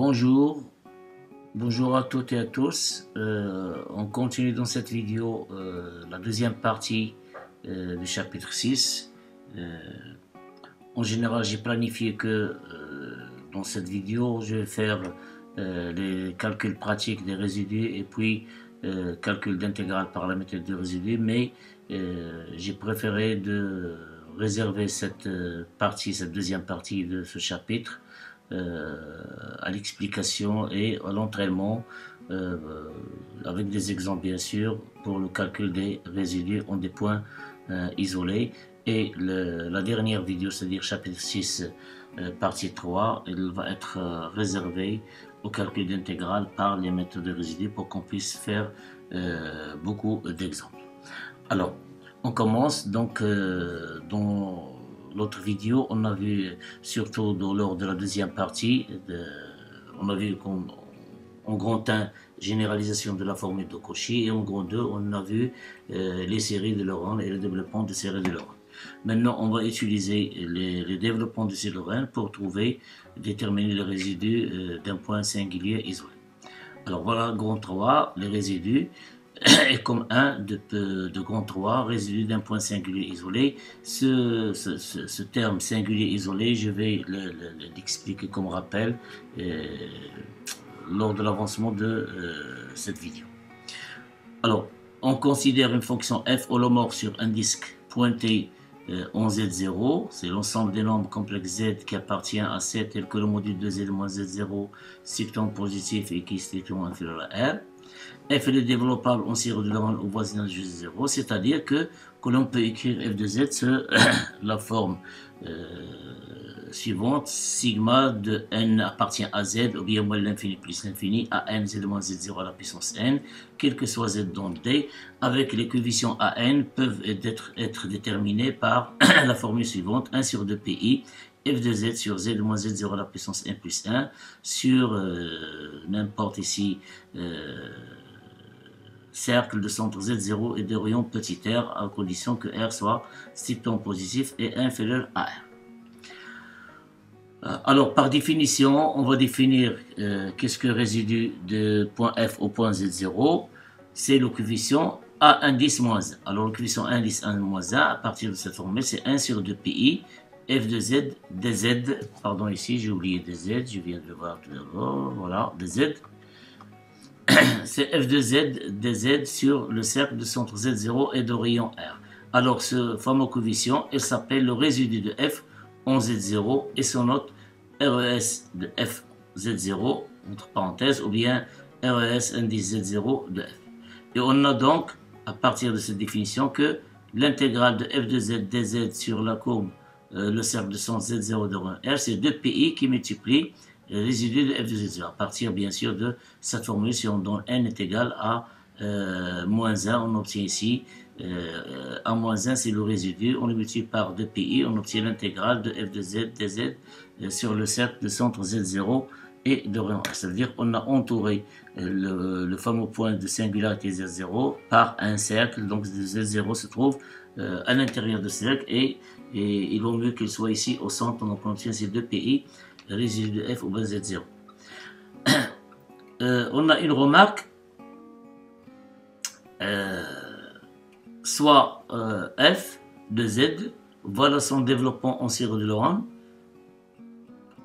Bonjour, bonjour à toutes et à tous. On continue dans cette vidéo la deuxième partie du chapitre 6. En général, j'ai planifié que dans cette vidéo, je vais faire les calculs pratiques des résidus et puis calcul d'intégrale par la méthode de résidus, mais j'ai préféré de réserver cette deuxième partie de ce chapitre à l'explication et à l'entraînement avec des exemples bien sûr pour le calcul des résidus en des points isolés. Et la dernière vidéo, c'est-à-dire chapitre 6 partie 3, elle va être réservée au calcul d'intégrale par les méthodes de résidus pour qu'on puisse faire beaucoup d'exemples. Alors on commence donc dans l'autre vidéo, on a vu, surtout lors de la deuxième partie, on a vu en grand 1, généralisation de la formule de Cauchy, et en grand 2, on a vu les séries de Laurent et le développement de séries de Laurent. Maintenant, on va utiliser les développements de séries de Laurent pour déterminer les résidus d'un point singulier isolé. Alors voilà, grand 3, les résidus. Et comme 1 de grand 3, résidu d'un point singulier isolé. Ce terme singulier isolé, je vais l'expliquer comme rappel lors de l'avancement de cette vidéo. Alors, on considère une fonction f holomorphe sur un disque pointé en Z0, c'est l'ensemble des nombres complexes Z qui appartient à C tel que le module de Z moins Z0, strictement positif et qui est strictement inférieur à R. F est développable en série de Laurent au voisinage de 0, c'est-à-dire que l'on peut écrire f de z sur la forme suivante: sigma de n appartient à z, ou bien moins l'infini plus l'infini, à n z moins z0 à la puissance n, quel que soit z dans D, avec les coefficients a n peuvent être déterminés par la formule suivante: 1 sur 2 pi, f de z sur z moins z0 à la puissance n plus 1, sur n'importe ici cercle de centre Z0 et de rayon petit r, à condition que R soit strictement positif et inférieur à R. Alors par définition, on va définir qu'est-ce que résidu de point F au point Z0. C'est le coefficient A indice moins 1. Alors le coefficient A indice 1 moins 1, à partir de cette formule, c'est 1 sur 2 pi f de z, dz, pardon ici j'ai oublié dz, je viens de le voir tout d'abord, voilà, dz. C'est f de z dz sur le cercle de centre Z0 et de rayon R. Alors ce fameux coefficient, il s'appelle le résidu de f en Z0 et son note RES de f Z0, entre parenthèses, ou bien RES indice Z0 de f. Et on a donc, à partir de cette définition, que l'intégrale de f de z dz sur la courbe, le cercle de centre Z0 de rayon R, c'est 2 pi qui multiplie le résidu de f de z0, à partir bien sûr de cette formule. Si on donne n est égal à moins 1, on obtient ici a moins 1 c'est le résidu, on le multiplie par 2 pi, on obtient l'intégrale de f de z dz sur le cercle de centre Z0 et de rayon R. C'est-à-dire qu'on a entouré le fameux point de singularité Z0 par un cercle, donc Z0 se trouve à l'intérieur de ce cercle et il vaut mieux qu'il soit ici au centre, donc on obtient ces 2 pi, le résidu de f au bas Z0. On a une remarque, soit f de z, voilà son développement en série de Laurent,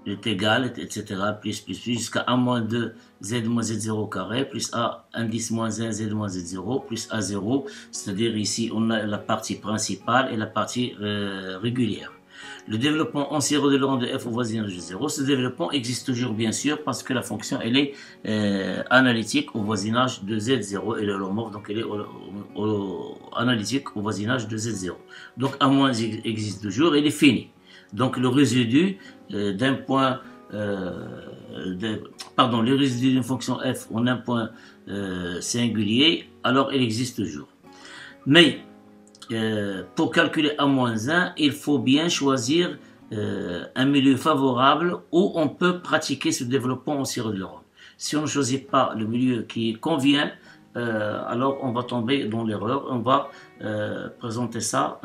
est égal, etc., plus, jusqu'à a moins 2 z moins z0 au carré, plus a indice moins 1 z moins z0, plus a0, c'est-à-dire ici on a la partie principale et la partie régulière. Le développement en série de Laurent de f au voisinage de 0, ce développement existe toujours bien sûr parce que la fonction elle est analytique au voisinage de Z0 et le holomorphe, donc elle est analytique au voisinage de Z0. Donc a moins existe toujours, il est fini. Donc le résidu d'un point, le résidu d'une fonction f en un point singulier, alors il existe toujours. Mais pour calculer A-1, il faut bien choisir un milieu favorable où on peut pratiquer ce développement en série de Laurent. Si on ne choisit pas le milieu qui convient, alors on va tomber dans l'erreur. On va présenter ça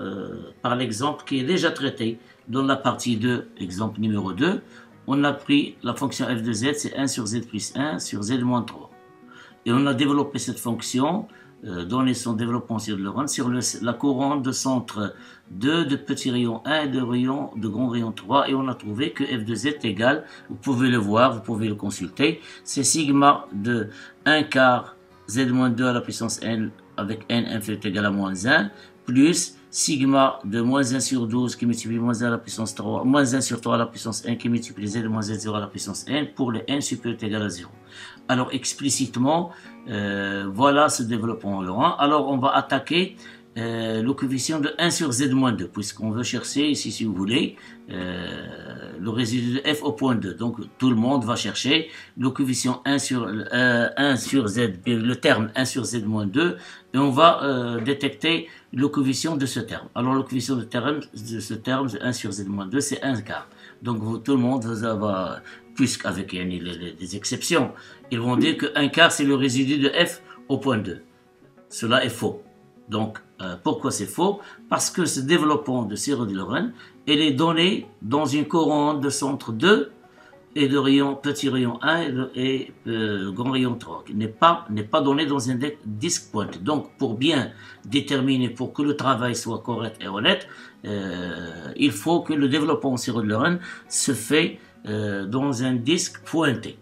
par l'exemple qui est déjà traité dans la partie 2, exemple numéro 2. on a pris la fonction f de z, c'est 1 sur z plus 1 sur z moins 3. Et on a développé cette fonction, donné son développement sur Laurent, sur la couronne de centre 2 de petit rayon 1 et de grand rayon 3. Et on a trouvé que f de z est égal, vous pouvez le voir, vous pouvez le consulter, c'est sigma de 1 quart z-2 à la puissance n avec n inférieur égal à moins 1, plus sigma de moins 1 sur 12 qui multiplie moins 1 à la puissance 3, moins 1 sur 3 à la puissance n qui multiplie z moins z0 à la puissance n pour le n supérieur égal à 0. Alors explicitement, voilà ce développement Laurent. Alors on va attaquer le coefficient de 1 sur z-2, puisqu'on veut chercher ici, si vous voulez, le résidu de f au point 2. Donc tout le monde va chercher le coefficient 1 sur z, le terme 1 sur z-2, et on va détecter le coefficient de ce terme. Alors le coefficient de ce terme 1 sur z-2, c'est 1 quart. Donc tout le monde va, puisqu'avec des exceptions, ils vont dire que 1 quart c'est le résidu de f au point 2. Cela est faux. Donc, pourquoi c'est faux? Parce que ce développement de Sierra de Lorraine, elle est donné dans une couronne de centre 2 et de rayon, petit rayon 1 et grand rayon 3, qui n'est pas donné dans un disque pointé. Donc, pour bien déterminer, pour que le travail soit correct et honnête, il faut que le développement en Sierra de Lorraine se fait dans un disque pointé,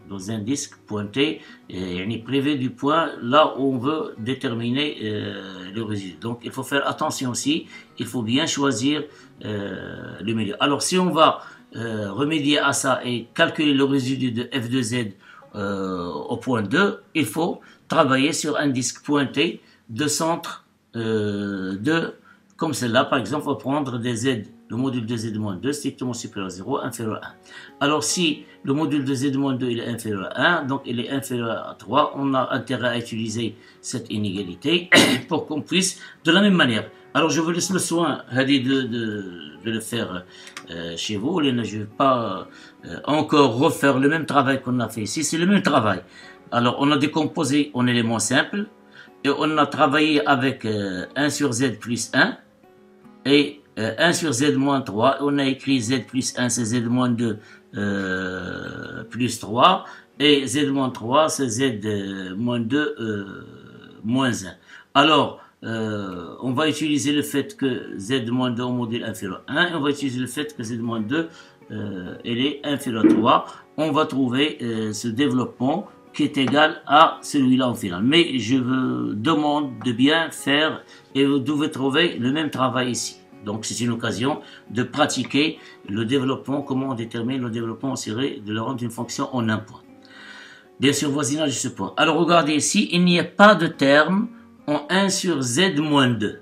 et privé du point là où on veut déterminer le résidu. Donc il faut faire attention aussi, il faut bien choisir le milieu. Alors si on va remédier à ça et calculer le résidu de f de z au point 2, il faut travailler sur un disque pointé de centre 2, comme celle-là. Par exemple, on va prendre des z, le module de z-2 strictement supérieur à 0, inférieur à 1. Alors si le module de z-2 il est inférieur à 1, donc il est inférieur à 3, on a intérêt à utiliser cette inégalité pour qu'on puisse de la même manière. Alors je vous laisse le soin de le faire chez vous. Je ne vais pas encore refaire le même travail qu'on a fait ici, c'est le même travail. Alors on a décomposé en éléments simples et on a travaillé avec 1 sur z plus 1 et 1 sur z moins 3, on a écrit z plus 1 c'est z moins 2 plus 3, et z moins 3 c'est z moins 2 moins 1. Alors, on va utiliser le fait que z moins 2 au module inférieur à 1, et on va utiliser le fait que z moins 2 elle est inférieur à 3. On va trouver ce développement qui est égal à celui-là en final. Mais je vous demande de bien faire, et vous devez trouver le même travail ici. Donc c'est une occasion de pratiquer le développement, comment on détermine le développement en série de Laurent d'une fonction en un point. Bien sûr, voisinage de ce point. Alors regardez ici, il n'y a pas de terme en 1 sur z moins 2.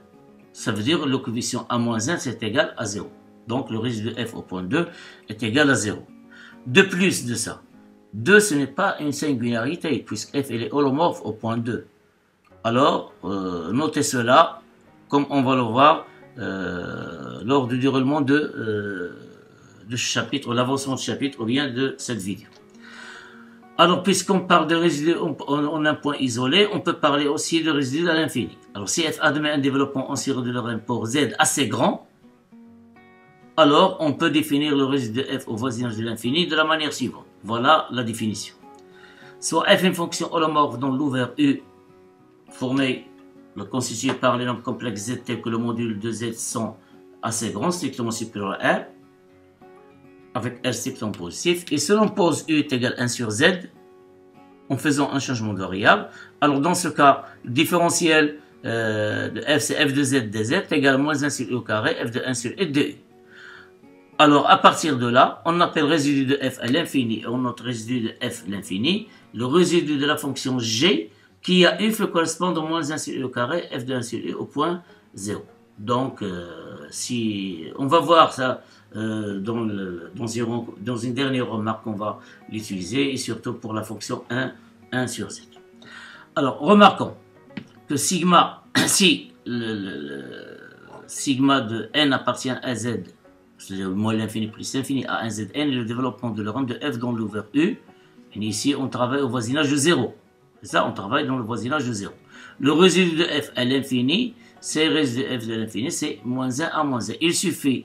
Ça veut dire que le coefficient a moins 1 c'est égal à 0. Donc le résidu de f au point 2 est égal à 0. De plus de ça, 2 ce n'est pas une singularité puisque f elle est holomorphe au point 2. Alors notez cela comme on va le voir lors du déroulement de ce chapitre, l'avancement de chapitre ou bien de cette vidéo. Alors puisqu'on parle de résidu en un point isolé, on peut parler aussi de résidu à l'infini. Alors si f admet un développement en série de Lorentz pour z assez grand, alors on peut définir le résidu de f au voisinage de l'infini de la manière suivante. Voilà la définition. Soit f est une fonction holomorphe dont l'ouvert u formé constitué par les nombres complexes z tels que le module de z sont assez grands, strictement supérieurs à R, avec R strictement positif, et selon pose U est égal à 1 sur Z, en faisant un changement de variable. Alors dans ce cas, le différentiel de f c'est f de z dz est égal à moins 1 sur u au carré, f de 1 sur e de u. Alors à partir de là, on appelle résidu de f à l'infini, et on note résidu de f l'infini, le résidu de la fonction g, qui a u peut correspondre à moins 1 sur u au carré, f de 1 sur u au point 0. Donc, si on va voir ça dans une dernière remarque, on va l'utiliser, et surtout pour la fonction 1 sur z. Alors, remarquons que sigma, si le sigma de n appartient à z, c'est-à-dire moins l'infini plus l'infini à 1 zn, et le développement de Laurent de f dans l'ouvert u, et ici on travaille au voisinage de 0. C'est ça, on travaille dans le voisinage de 0. Le résidu de f à l'infini, c'est le résidu de f de l'infini, c'est moins 1 à moins 1. Il suffit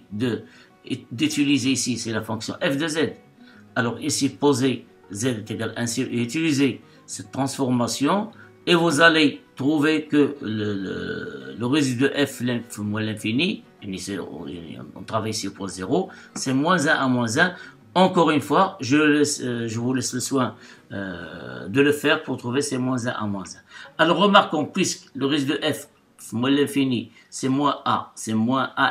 d'utiliser ici, c'est la fonction f de z. Alors ici, posez z est égal à 1 sur u, utilisez cette transformation et vous allez trouver que le résidu de f moins l'infini, on travaille ici au point 0, c'est moins 1 à moins 1. Encore une fois, je vous laisse le soin de le faire pour trouver ces moins 1 à moins 1. Alors remarquons, puisque le résidu de f moins l'infini, c'est moins a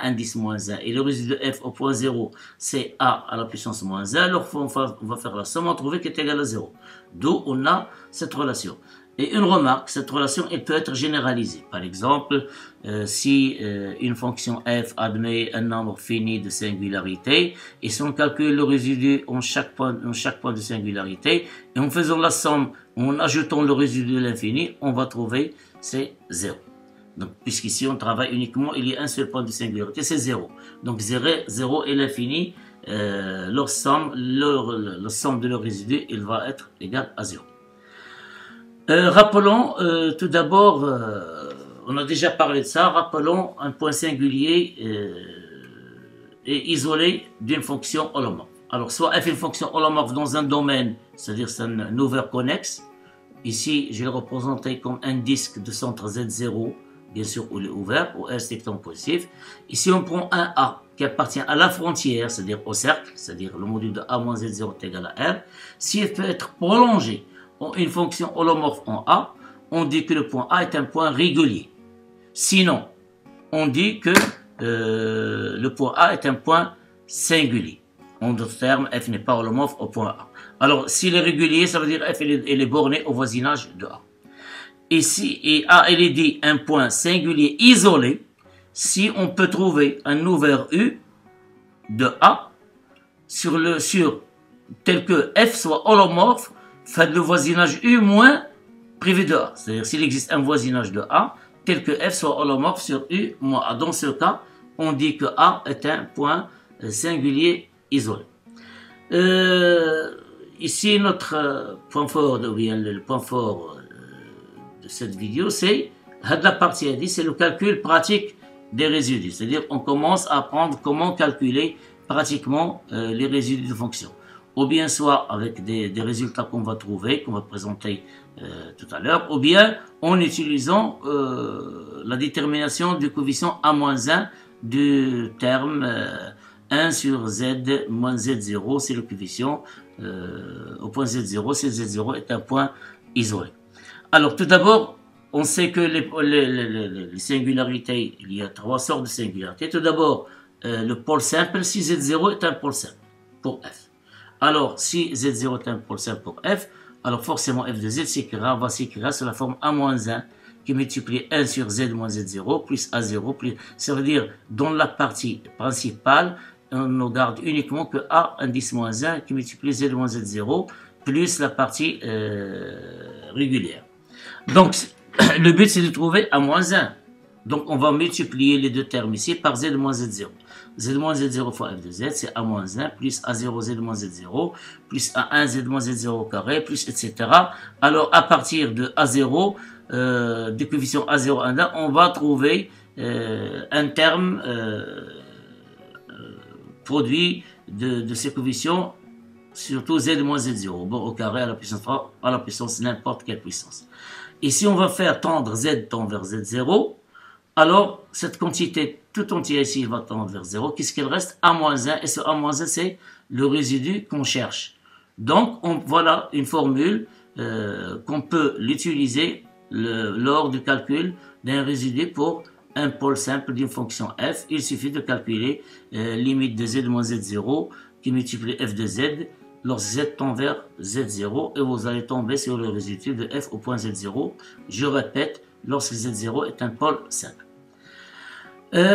indice moins 1, et le résidu de f au point 0, c'est a à la puissance moins 1, alors on va faire la somme, on va trouver qu'elle est égale à 0. D'où on a cette relation. Et une remarque, cette relation elle peut être généralisée. Par exemple, si une fonction f admet un nombre fini de singularités, et si on calcule le résidu en chaque point de singularité, et en faisant la somme, en ajoutant le résidu de l'infini, on va trouver c'est 0. Donc, puisqu'ici on travaille uniquement, il y a un seul point de singularité, c'est 0. Donc 0 et l'infini, leur somme de leur résidu, il va être égal à 0. Rappelons tout d'abord, on a déjà parlé de ça, rappelons un point singulier et isolé d'une fonction holomorphe. Alors, soit f est une fonction holomorphe dans un domaine, c'est-à-dire c'est un ouvert connexe. Ici, je l'ai représenté comme un disque de centre Z0, bien sûr, où il est ouvert, ou R strictement positif. Ici, on prend un A qui appartient à la frontière, c'est-à-dire au cercle, c'est-à-dire le module de A moins Z0 est égal à R. Si elle peut être prolongée en une fonction holomorphe en A, on dit que le point A est un point régulier. Sinon, on dit que le point A est un point singulier. En d'autres termes, f n'est pas holomorphe au point A. Alors, s'il est régulier, ça veut dire f est borné au voisinage de A. Et A, il est dit un point singulier isolé, si on peut trouver un ouvert U de A tel que f soit holomorphe, fait le voisinage U moins privé de A. C'est-à-dire s'il existe un voisinage de A, tel que f soit holomorphe sur U moins A. Dans ce cas, on dit que A est un point singulier isolé. Ici, notre point fort, le point fort de cette vidéo, c'est la partie A, c'est le calcul pratique des résidus. C'est-à-dire on commence à apprendre comment calculer pratiquement les résidus de fonctions. Ou bien soit avec des résultats qu'on va trouver, qu'on va présenter tout à l'heure, ou bien en utilisant la détermination du coefficient A-1 du terme 1 sur Z moins Z0, c'est le coefficient au point Z0, si Z0 est un point isolé. Alors tout d'abord, on sait que les singularités, il y a trois sortes de singularités. Tout d'abord, le pôle simple, si Z0 est un pôle simple pour F. Alors, si Z0 est un pôle simple pour F, alors forcément f de Z va s'écrire sur la forme A-1 qui multiplie 1 sur Z moins Z0 plus A0 plus... Ça veut dire, dans la partie principale, on ne garde uniquement que A indice moins 1 qui multiplie Z moins Z0 plus la partie régulière. Donc, le but c'est de trouver A-1. Donc, on va multiplier les deux termes ici par Z moins Z0. Z moins Z0 fois f de Z, c'est A-1 plus A0 Z moins Z0 plus A1 Z moins Z0 au carré, plus etc. Alors, à partir de A0, des coefficients A0, A1, on va trouver un terme produit de ces coefficients, surtout Z moins Z0, bon, au carré à la puissance n'importe quelle puissance. Et si on va faire tendre Z tend vers Z0, alors cette quantité tout entière ici va tendre vers 0. Qu'est-ce qu'il reste? A-1, et ce A-1 c'est le résidu qu'on cherche. Donc voilà une formule qu'on peut l'utiliser lors du calcul d'un résidu pour un pôle simple d'une fonction f. Il suffit de calculer limite de z moins z0 qui multiplie f de z lorsque z tend vers z0 et vous allez tomber sur le résidu de f au point z0. Je répète, lorsque z0 est un pôle simple.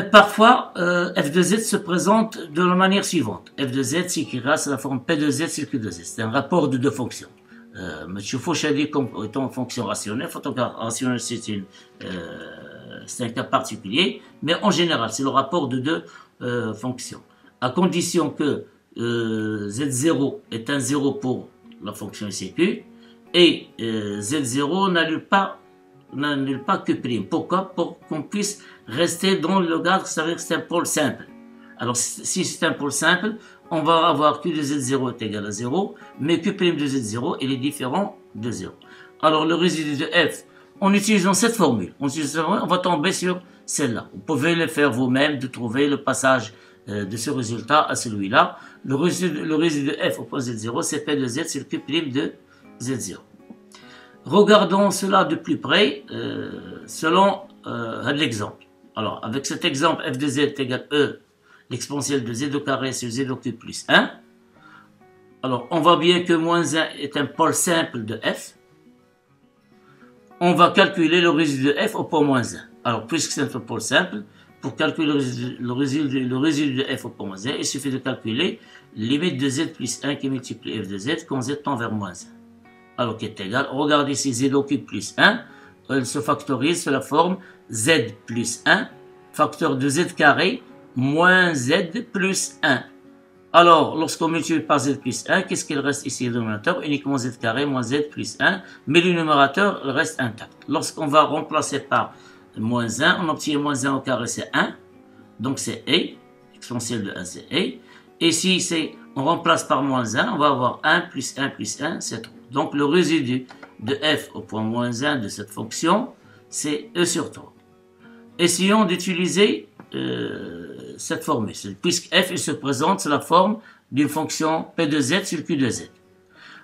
Parfois, f de z se présente de la manière suivante. f de z s'écrira sous la forme p de z sur q de z. C'est un rapport de deux fonctions. M. Fauch a dit comme étant fonction rationnelle. Fonction rationnelle, c'est un cas particulier, mais en général, c'est le rapport de deux fonctions. À condition que z0 est un 0 pour la fonction ici et z0 n'annule pas Q'. Pourquoi? Pour qu'on puisse rester dans le cadre, c'est-à-dire que c'est un pôle simple. Alors, si c'est un pôle simple, on va avoir que de z0 est égal à 0, mais q' de z0 il est différent de 0. Alors le résidu de f, en utilisant cette formule, on va tomber sur celle-là. Vous pouvez le faire vous-même, de trouver le passage de ce résultat à celui-là. Le résidu de f au point z0, c'est p de z, c'est le q' de z0. Regardons cela de plus près, selon l'exemple. Alors, avec cet exemple, f de z est égal à e, l'exponentielle de z au carré sur z au cube plus 1. Alors, on voit bien que moins 1 est un pôle simple de f. On va calculer le résidu de f au point moins 1. Alors, puisque c'est un pôle simple, pour calculer le résidu de f au point moins 1, il suffit de calculer limite de z plus 1 qui multiplie f de z quand z tend vers moins 1. Alors, qui est égal, regardez ici z au cube plus 1, elle se factorise sous la forme z plus 1, facteur de z carré, moins z plus 1. Alors, lorsqu'on multiplie par z plus 1, qu'est-ce qu'il reste ici au dénominateur? Uniquement z carré moins z plus 1, mais le numérateur reste intact. Lorsqu'on va remplacer par moins 1, on obtient moins 1 au carré, c'est 1. Donc c'est e, exponentielle de 1 c'est e. Et si on remplace par moins 1, on va avoir 1 plus 1 plus 1, c'est 3. Donc le résidu de f au point moins 1 de cette fonction, c'est e sur 3. Essayons d'utiliser cette formule, puisque f il se présente sous la forme d'une fonction p de z sur q de z.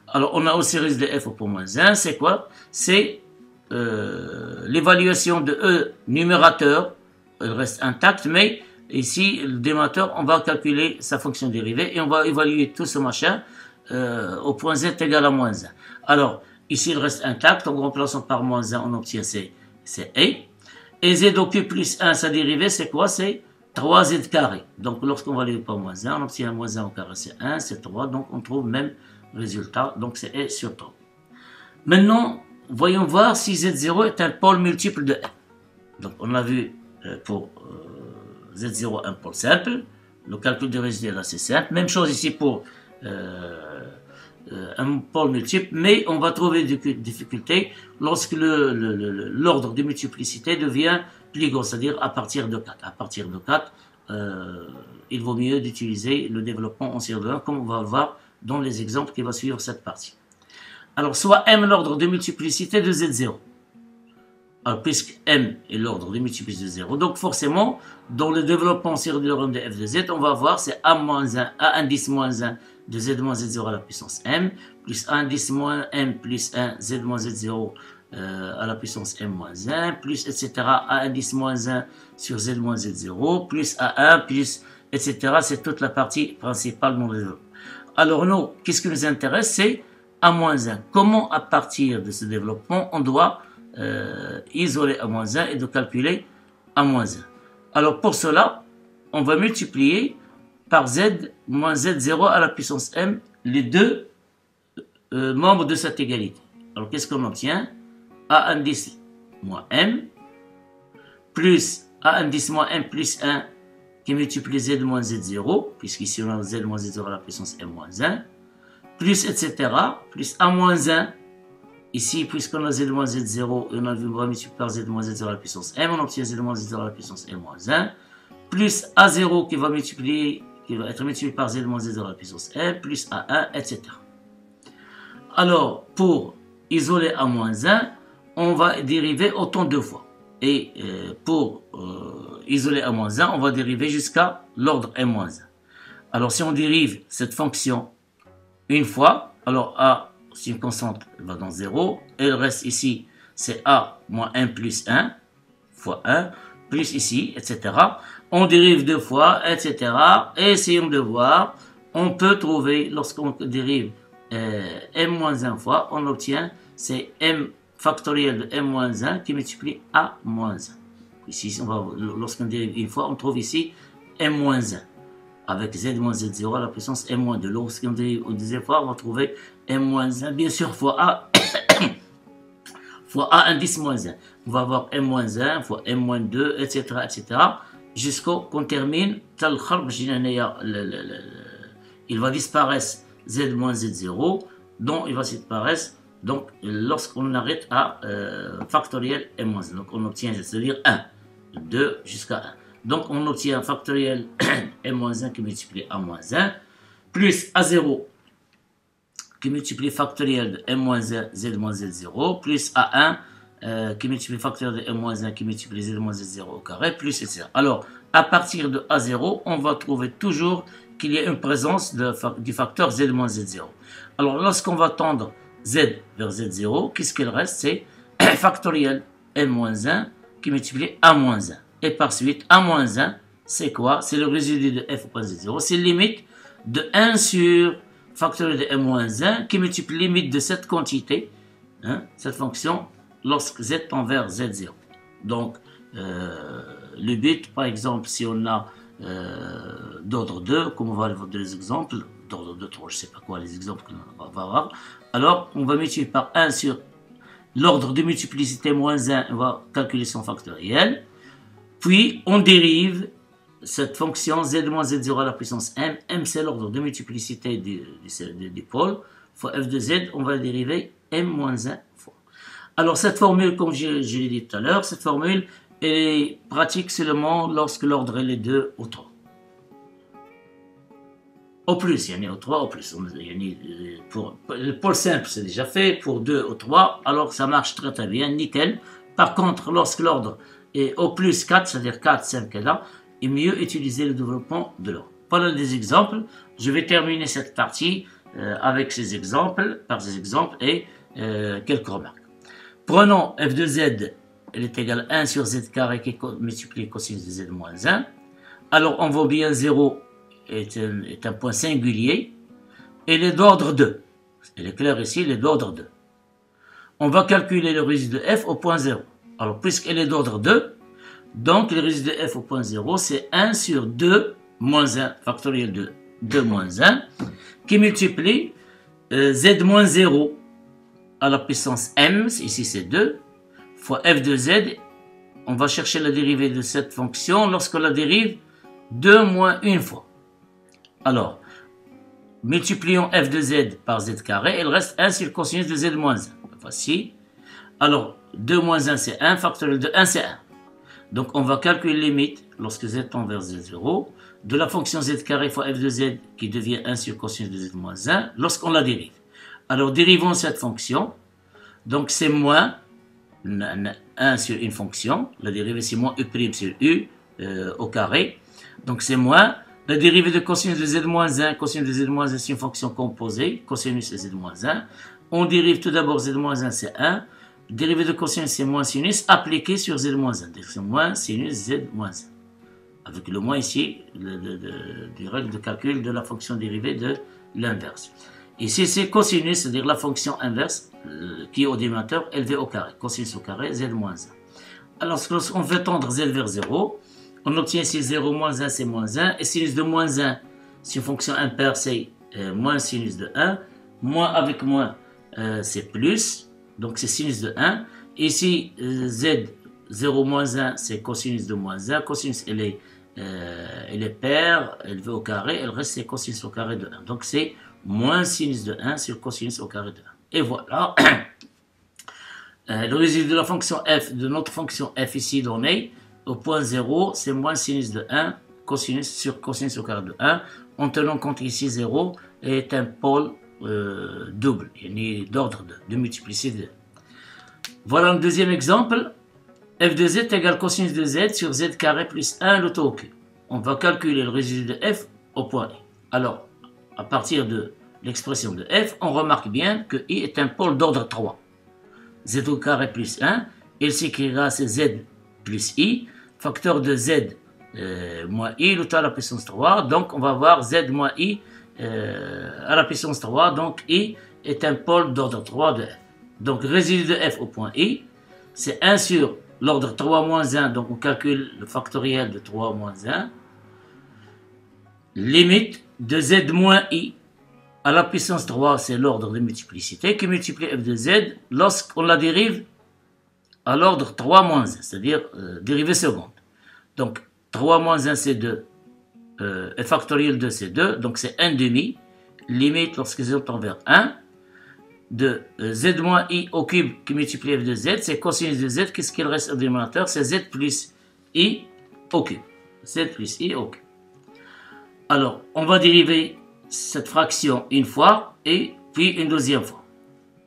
Alors on a aussi le résidu de f au point moins 1, c'est quoi? C'est l'évaluation de e numérateur, elle reste intacte, mais ici le dénominateur, on va calculer sa fonction dérivée et on va évaluer tout ce machin au point z égal à moins 1. Alors ici il reste intact, en remplaçant par moins 1 on obtient c'est e. Et z au cube plus 1, sa dérivée, c'est quoi? C'est 3z carré. Donc, lorsqu'on va aller par moins 1, on obtient moins 1 au carré, c'est 1, c'est 3. Donc, on trouve le même résultat. Donc, c'est e sur 3. Maintenant, voyons voir si z0 est un pôle multiple de f. Donc, on a vu pour z0 un pôle simple. Le calcul du résidu est assez simple. Même chose ici pour un pôle multiple, mais on va trouver des difficultés lorsque l'ordre de multiplicité devient plus grand, c'est-à-dire à partir de 4. À partir de 4, il vaut mieux d'utiliser le développement en série de 1, comme on va le voir dans les exemples qui vont suivre cette partie. Alors, soit m l'ordre de multiplicité de z0. Alors, puisque m est l'ordre de multiplicité de 0, donc forcément, dans le développement en série de rang de f de z, on va voir c'est a-1, a indice moins 1 de z moins z0 à la puissance m, plus a indice moins m plus 1 z moins z0 à la puissance m moins 1, plus etc. a indice moins 1 sur z moins z0, plus a1, plus etc. C'est toute la partie principale dans le développement. Alors nous, qu'est-ce qui nous intéresse? C'est a moins 1. Comment à partir de ce développement, on doit isoler a moins 1 et de calculer a moins 1. Alors pour cela, on va multiplier par z moins z0 à la puissance m les deux membres de cette égalité. Alors qu'est-ce qu'on obtient? A indice moins m plus a indice moins m plus 1 qui multiplie z moins z0, puisqu'ici on a z moins z0 à la puissance m moins 1, plus etc. plus a moins 1. Ici, puisqu'on a z moins z0, on a vu multiplier par z moins z0 à la puissance m, on obtient z moins z0 à la puissance m moins 1, plus a0 qui va être multiplié par z moins z0 à la puissance m, plus a1, etc. Alors, pour isoler a moins 1, on va dériver autant de fois. Et pour isoler a moins 1, on va dériver jusqu'à l'ordre m moins 1. Alors, si on dérive cette fonction une fois, alors a, si une constante va dans 0, elle reste ici, c'est a moins 1 plus 1 fois 1, plus ici, etc. On dérive deux fois, etc. Et essayons de voir, on peut trouver, lorsqu'on dérive m-1 fois, on obtient, c'est m factoriel de m-1 qui multiplie a-1. Ici, lorsqu'on dérive une fois, on trouve ici m-1 avec z moins z0 à la puissance m-2. Lorsqu'on dérive une deuxième fois, on va trouver m-1, bien sûr, fois a, fois a indice moins 1. On va avoir m-1 fois m-2, etc., etc., jusqu'au qu'on termine, il va disparaître z moins z0, donc il va disparaître, donc lorsqu'on arrête à factoriel m-1, donc on obtient, c'est-à-dire 1, 2 jusqu'à 1. Donc on obtient un factoriel m-1 qui multiplie a-1, plus A0 qui multiplie factoriel de m-1 z moins z0 plus A1 qui multiplie factoriel de m-1 qui multiplie z moins z0 au carré plus etc. Alors, à partir de A0, on va trouver toujours qu'il y a une présence du facteur z moins z0. Alors, lorsqu'on va tendre z vers z0, qu'est-ce qu'il reste? C'est factoriel m-1 qui multiplie a-1. Et par suite, a-1, c'est quoi? C'est le résidu de f au point z0. C'est limite de 1 sur factoriel de m-1 qui multiplie limite de cette quantité, hein, cette fonction, lorsque z tend vers z0. Donc, le but, par exemple, si on a d'ordre 2, comme on va voir des exemples, d'ordre 2, 3, je ne sais pas quoi, les exemples qu'on va avoir, alors on va multiplier par 1 sur l'ordre de multiplicité moins 1, on va calculer son factoriel, puis on dérive cette fonction z moins z0 à la puissance m, m c'est l'ordre de multiplicité du pôle, fois f de z, on va dériver m moins 1 fois. Alors cette formule, comme je l'ai dit tout à l'heure, cette formule est pratique seulement lorsque l'ordre est 2 ou 3. Au plus, il y en a au 3 au plus. Pour le pôle simple, c'est déjà fait. Pour 2 ou 3, alors ça marche très très bien, nickel. Par contre, lorsque l'ordre est au plus 4, c'est-à-dire 4, 5 et là, il est mieux utiliser le développement de l'ordre. Voilà des exemples. Je vais terminer cette partie avec ces exemples, par ces exemples et quelques remarques. Prenons f de z, elle est égale à 1 sur z carré qui multiplie cosinus de z moins 1. Alors on voit bien 0 est un point singulier. Elle est d'ordre 2. Elle est claire ici, elle est d'ordre 2. On va calculer le résidu de f au point 0. Alors puisqu'elle est d'ordre 2, donc le résidu de f au point 0, c'est 1 sur 2 moins 1, factoriel de 2 moins 1, qui multiplie z moins 0 à la puissance m, ici c'est 2, fois f de z. On va chercher la dérivée de cette fonction lorsqu'on la dérive 2 moins 1 fois. Alors, multiplions f de z par z carré, il reste 1 sur cosinus de z moins 1. Voici. Alors, 2 moins 1 c'est 1, factoriel de 1 c'est 1. Donc, on va calculer les limites lorsque z tend vers z0 de la fonction z carré fois f de z qui devient 1 sur cosinus de z moins 1 lorsqu'on la dérive. Alors, dérivons cette fonction. Donc, c'est moins 1 sur une fonction. La dérivée, c'est moins u' sur u au carré. Donc, c'est moins la dérivée de cosinus de z moins 1. Cosinus de z moins 1, c'est une fonction composée. Cosinus de z moins 1. On dérive tout d'abord z moins 1, c'est 1. Dérivée de cosinus, c'est moins sinus appliqué sur z moins 1. Donc, c'est moins sinus z moins 1. Avec le moins ici, des règles de calcul de la fonction dérivée de l'inverse. Ici, c'est cosinus, c'est-à-dire la fonction inverse qui est au dénominateur élevé au carré. Cosinus au carré, z moins 1. Alors, lorsqu'on veut tendre z vers 0, on obtient ici 0 moins 1, c'est moins 1. Et sinus de moins 1, c'est une fonction impaire, c'est moins sinus de 1. Moins avec moins, c'est plus. Donc, c'est sinus de 1. Ici, z, 0 moins 1, c'est cosinus de moins 1. Cosinus, elle est paire, élevé au carré. Elle reste, c'est cosinus au carré de 1. Donc, c'est moins sinus de 1 sur cosinus au carré de 1. Et voilà. Le résidu de la fonction f, de notre fonction f ici donnée, au point 0, c'est moins sinus de 1, cosinus sur cosinus au carré de 1. En tenant compte ici 0 est un pôle double, il est d'ordre 2, de multiplicité 2. Voilà un deuxième exemple. f de z égale cosinus de z sur z carré plus 1 le taux au cube. On va calculer le résidu de f au point i. Alors, à partir de l'expression de f, on remarque bien que i est un pôle d'ordre 3. Z au carré plus 1, il s'écrira c'est z plus i, facteur de z moins i, le tout à la puissance 3. Donc, on va voir z moins i à la puissance 3. Donc, i est un pôle d'ordre 3 de f. Donc, résidu de f au point i, c'est 1 sur l'ordre 3 moins 1. Donc, on calcule le factoriel de 3 moins 1. Limite de z moins i à la puissance 3, c'est l'ordre de multiplicité qui multiplie f de z lorsqu'on la dérive à l'ordre 3 moins 1, c'est-à-dire dérivée seconde. Donc, 3 moins 1, c'est 2. Et factoriel de c'est 2, donc c'est 1 demi. Limite, lorsque z tend vers 1, de z moins i au cube qui multiplie f de z, c'est cosinus de z. Qu'est-ce qu'il reste au dénominateur? C'est z plus i au cube. Z plus i au cube. Alors, on va dériver cette fraction une fois et puis une deuxième fois.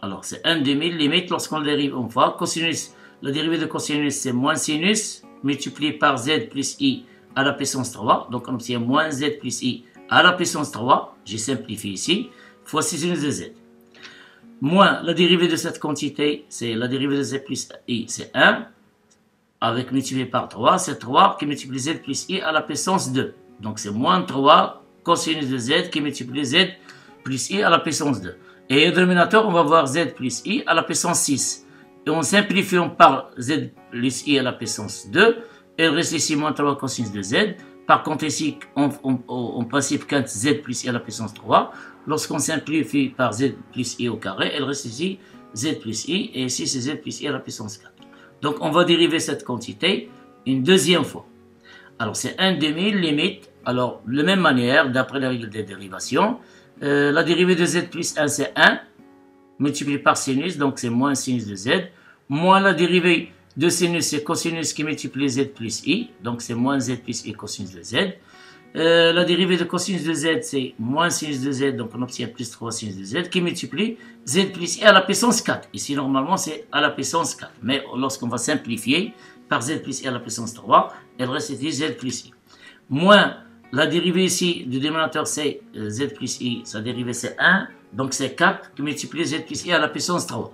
Alors c'est 1 demi limite lorsqu'on dérive une fois. Cosinus, la dérivée de cosinus c'est moins sinus multiplié par z plus i à la puissance 3. Donc on obtient moins z plus i à la puissance 3. J'ai simplifié ici. Fois sinus de z. Moins la dérivée de cette quantité, c'est la dérivée de z plus i, c'est 1. Avec multiplié par 3, c'est 3 qui multiplie z plus i à la puissance 2. Donc c'est moins 3 cosinus de z qui multiplie z plus i à la puissance 2. Et au dénominateur, on va voir z plus i à la puissance 6. Et en simplifiant par z plus i à la puissance 2, il reste ici moins 3 cosinus de z. Par contre ici, on principe quand z plus i à la puissance 3. Lorsqu'on simplifie par z plus i au carré, il reste ici z plus i. Et ici, c'est z plus i à la puissance 4. Donc on va dériver cette quantité une deuxième fois. Alors c'est 1 demi limite. Alors de la même manière, d'après la règle des dérivations, la dérivée de z plus 1 c'est 1 multiplié par sinus, donc c'est moins sinus de z. Moins la dérivée de sinus c'est cosinus qui multiplie z plus i, donc c'est moins z plus i cosinus de z. La dérivée de cosinus de z c'est moins sinus de z, donc on obtient plus 3 sinus de z qui multiplie z plus i à la puissance 4. Ici normalement c'est à la puissance 4, mais lorsqu'on va simplifier par z plus i à la puissance 3, elle reste ici z plus i. Moins la dérivée ici du dénominateur c'est z plus i, sa dérivée c'est 1, donc c'est 4 qui multiplie z plus i à la puissance 3.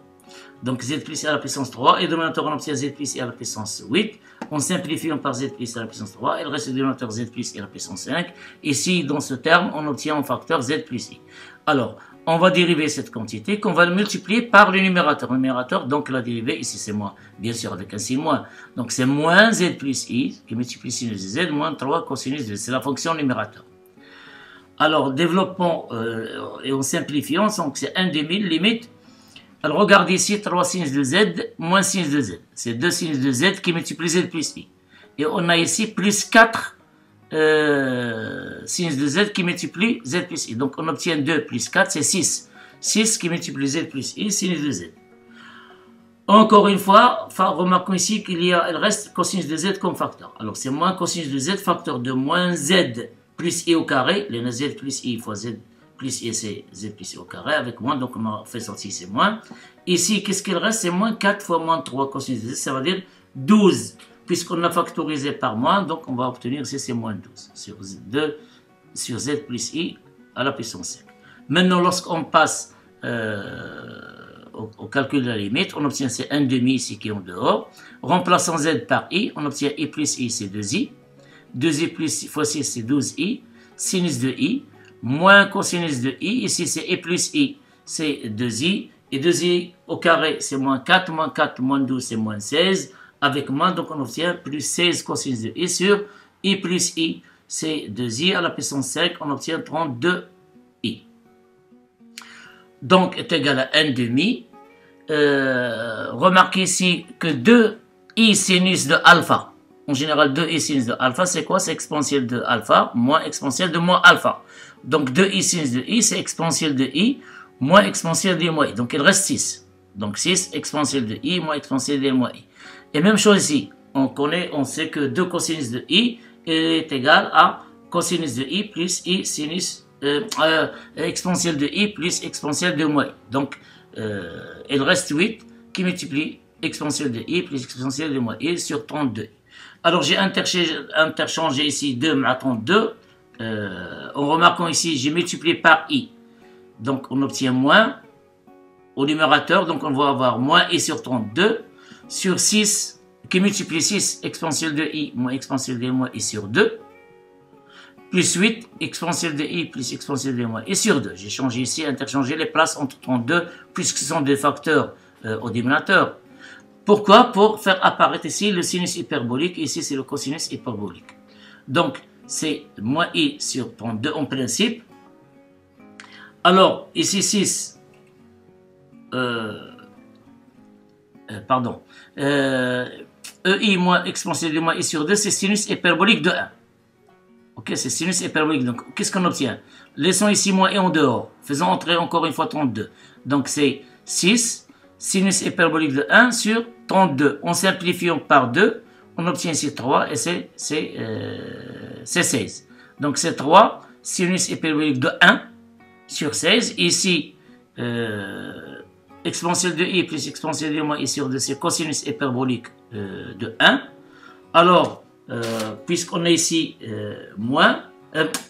Donc z plus i à la puissance 3, et le dénominateur on obtient z plus i à la puissance 8. On simplifie par z plus i à la puissance 3, il reste le dénominateur z plus i à la puissance 5. Ici, dans ce terme, on obtient un facteur z plus i. Alors, on va dériver cette quantité qu'on va multiplier par le numérateur. Le numérateur, donc la dérivée, ici c'est moins, bien sûr avec un signe moins. Donc c'est moins z plus i, qui multiplie sinus de z, moins 3 cosinus de z. C'est la fonction numérateur. Alors, développons et en simplifiant, donc c'est 1 demi limite. Alors, regardez ici, 3 sinus de z, moins sinus de z. C'est 2 sinus de z qui multiplient z plus i. Et on a ici plus 4 sinus de z qui multiplient z plus i. Donc, on obtient 2 plus 4, c'est 6. 6 qui multiplie z plus i, sinus de z. Encore une fois, remarquons ici qu'il reste cosinus de z comme facteur. Alors, c'est moins cosinus de z, facteur de moins z plus i au carré. Les z plus i fois z plus i, c'est z plus i au carré avec moins, donc on a fait sortir c'est moins. Ici, qu'est-ce qu'il reste? C'est moins 4 fois moins 3 cosinus de z, ça veut dire 12. Puisqu'on a factorisé par moins, donc on va obtenir ici c'est moins 12 sur 2 sur z plus i à la puissance 5. Maintenant, lorsqu'on passe au calcul de la limite, on obtient c'est 1 demi ici qui est en dehors. Remplaçant z par i, on obtient i plus i, c'est 2i. 2i plus fois 6, c'est 12i. Sinus de i. Moins cosinus de i, ici c'est i plus i, c'est 2i, et 2i au carré c'est moins 4, moins 12 c'est moins 16, avec moins donc on obtient plus 16 cosinus de i sur i plus i, c'est 2i à la puissance 5, on obtient 32i. Donc est égal à 1 demi. Remarquez ici que 2i sinus de alpha, en général 2i sinus de alpha c'est quoi? C'est exponentiel de alpha moins exponentiel de moins alpha. Donc 2i sinus de i, c'est exponentiel de i, moins exponentiel de moins i. Donc il reste 6. Donc 6 exponentiel de i, moins exponentiel de moins i. Et même chose ici. On sait que 2 cosinus de i est égal à cosinus de i plus i sinus, exponentiel de i plus exponentiel de moins i. Donc il reste 8 qui multiplie exponentiel de i plus exponentiel de moins i sur 32i. Alors j'ai interchangé ici 2 à 32. En remarquant ici, j'ai multiplié par i. Donc, on obtient moins au numérateur. Donc, on va avoir moins i sur 32 sur 6 qui multiplie 6 exponentiel de i moins exponentiel de moins i sur 2 plus 8 exponentiel de i plus exponentiel de moins i sur 2. J'ai changé ici, interchangé les places entre 32 puisque ce sont des facteurs au dénominateur. Pourquoi? Pour faire apparaître ici le sinus hyperbolique. Ici, c'est le cosinus hyperbolique. Donc, c'est moins i sur 32 en principe. Alors, ici 6, EI moins exponentielle de moins i sur 2, c'est sinus hyperbolique de 1. Ok, c'est sinus hyperbolique. Donc, qu'est-ce qu'on obtient? Laissons ici moins i en dehors. Faisons entrer encore une fois 32. Donc, c'est 6, sinus hyperbolique de 1 sur 32. En simplifiant par 2, on obtient ici 3 et c'est 16. Donc c'est 3 sinus hyperbolique de 1 sur 16. Ici, exponentielle de i plus exponentielle de moins i sur 2, c'est cosinus hyperbolique de 1. Alors, puisqu'on a ici moins,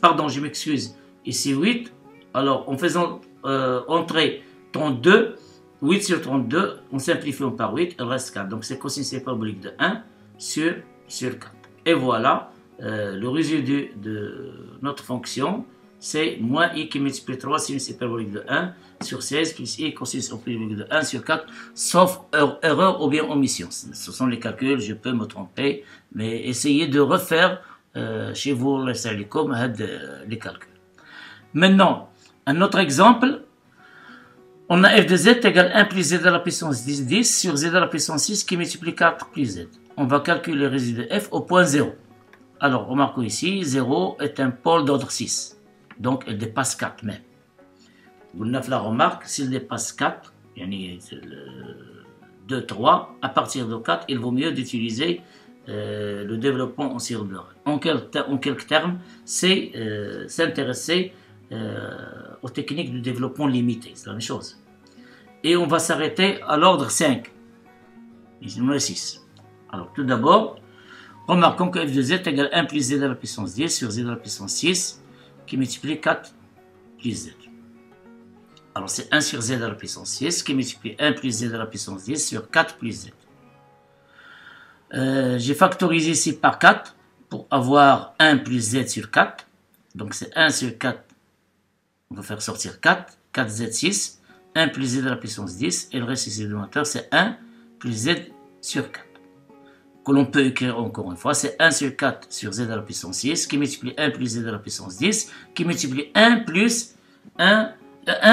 pardon, je m'excuse, ici 8, alors en faisant entrer 32, 8 sur 32, on simplifie par 8, il reste 4. Donc c'est cosinus hyperbolique de 1 sur 4. Et voilà, le résidu de notre fonction, c'est moins i qui multiplie 3 sinus hyperbolique de 1 sur 16 plus i cosinus hyperbolique de 1 sur 4, sauf erreur ou bien omission. Ce sont les calculs, je peux me tromper, mais essayez de refaire chez vous les calculs. Maintenant, un autre exemple, on a f de z égale 1 plus z à la puissance 10 sur z à la puissance 6 qui multiplie 4 plus z. On va calculer le résidu de f au point 0. Alors, remarquons ici, 0 est un pôle d'ordre 6. Donc, elle dépasse 4 même. Vous n'avez la remarque, s'il dépasse 4, 2, 3, à partir de 4, il vaut mieux d'utiliser le développement en série de Lorentz. En quelques termes, c'est s'intéresser aux techniques de développement limité. C'est la même chose. Et on va s'arrêter à l'ordre 5. Ici, on a 6. Alors, tout d'abord, remarquons que f de z égale 1 plus z à la puissance 10 sur z à la puissance 6 qui multiplie 4 plus z. Alors, c'est 1 sur z à la puissance 6 qui multiplie 1 plus z à la puissance 10 sur 4 plus z. J'ai factorisé ici par 4 pour avoir 1 plus z sur 4. Donc, c'est 1 sur 4. On va faire sortir 4. 4z6. 1 plus z à la puissance 10. Et le reste ici du dénominateur, c'est 1 plus z sur 4. Que l'on peut écrire encore une fois, c'est 1 sur 4 sur z à la puissance 6 qui multiplie 1 plus z à la puissance 10 qui multiplie 1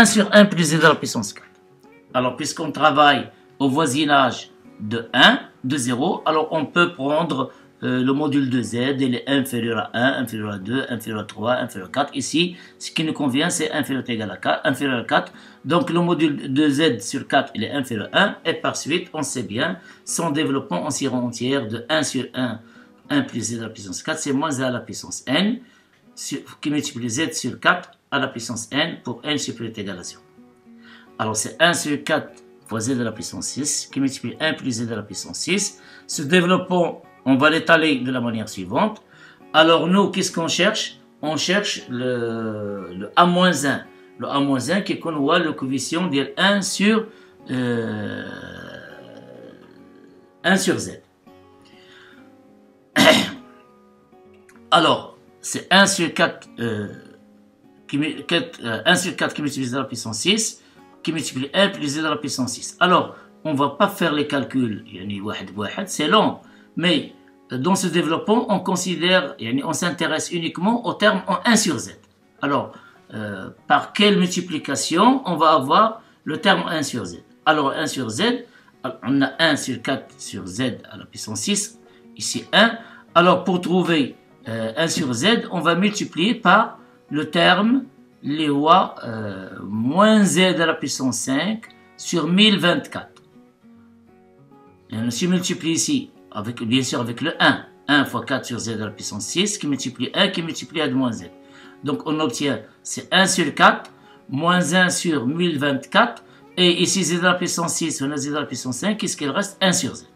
sur 1 plus z à la puissance 4. Alors, puisqu'on travaille au voisinage de 1, de 0, alors on peut prendre le module de z, il est inférieur à 1, inférieur à 2, inférieur à 3, inférieur à 4. Ici, ce qui nous convient, c'est inférieur ou égal à 4, inférieur à 4. Donc, le module de z sur 4, il est inférieur à 1. Et par suite, on sait bien, son développement en série entière de 1 sur 1, 1 plus z à la puissance 4, c'est moins z à la puissance n, qui multiplie z sur 4 à la puissance n pour n supérieur ou égal à 0. Alors, c'est 1 sur 4 fois z à la puissance 6, qui multiplie 1 plus z à la puissance 6. Ce développement, on va l'étaler de la manière suivante. Alors nous, qu'est-ce qu'on cherche? On cherche le A-1. Le A-1 qui convoit le coefficient de 1 sur z. Alors, c'est 1 sur 4 qui multiplie z à la puissance 6 qui multiplie 1 plus z à la puissance 6. Alors, on ne va pas faire les calculs, c'est long, mais dans ce développement, on considère, on s'intéresse uniquement au terme en 1 sur z. Alors, par quelle multiplication on va avoir le terme 1 sur z? Alors, 1 sur z, on a 1 sur 4 sur z à la puissance 6, ici 1. Alors, pour trouver 1 sur z, on va multiplier par le terme les lois moins z à la puissance 5 sur 1024. Et on se multiplie ici, bien sûr avec le 1. 1 fois 4 sur z à la puissance 6 qui multiplie 1 qui multiplie à moins z. Donc on obtient, c'est 1 sur 4 moins 1 sur 1024. Et ici z à la puissance 6, on a z à la puissance 5, qu'est-ce qu'il reste? 1 sur z.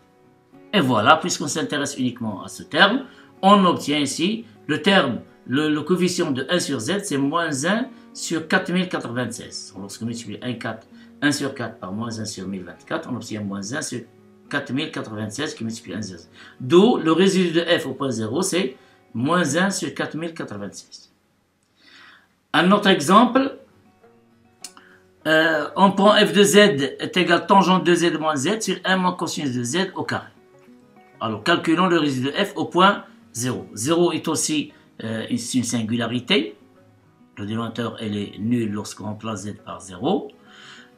Et voilà, puisqu'on s'intéresse uniquement à ce terme, on obtient ici le terme, le coefficient de 1 sur z, c'est moins 1 sur 4096. Lorsqu'on multiplie 1 sur 4 par moins 1 sur 1024, on obtient moins 1 sur 4096 qui multiplie 1 sur z. D'où le résidu de f au point 0, c'est moins 1 sur 4096. Un autre exemple, on prend f de z est égal à tangente de z moins z sur 1 moins cosinus de z au carré. Alors, calculons le résidu de f au point 0. 0 est aussi une singularité. Le dénominateur, elle est nul lorsqu'on remplace z par 0.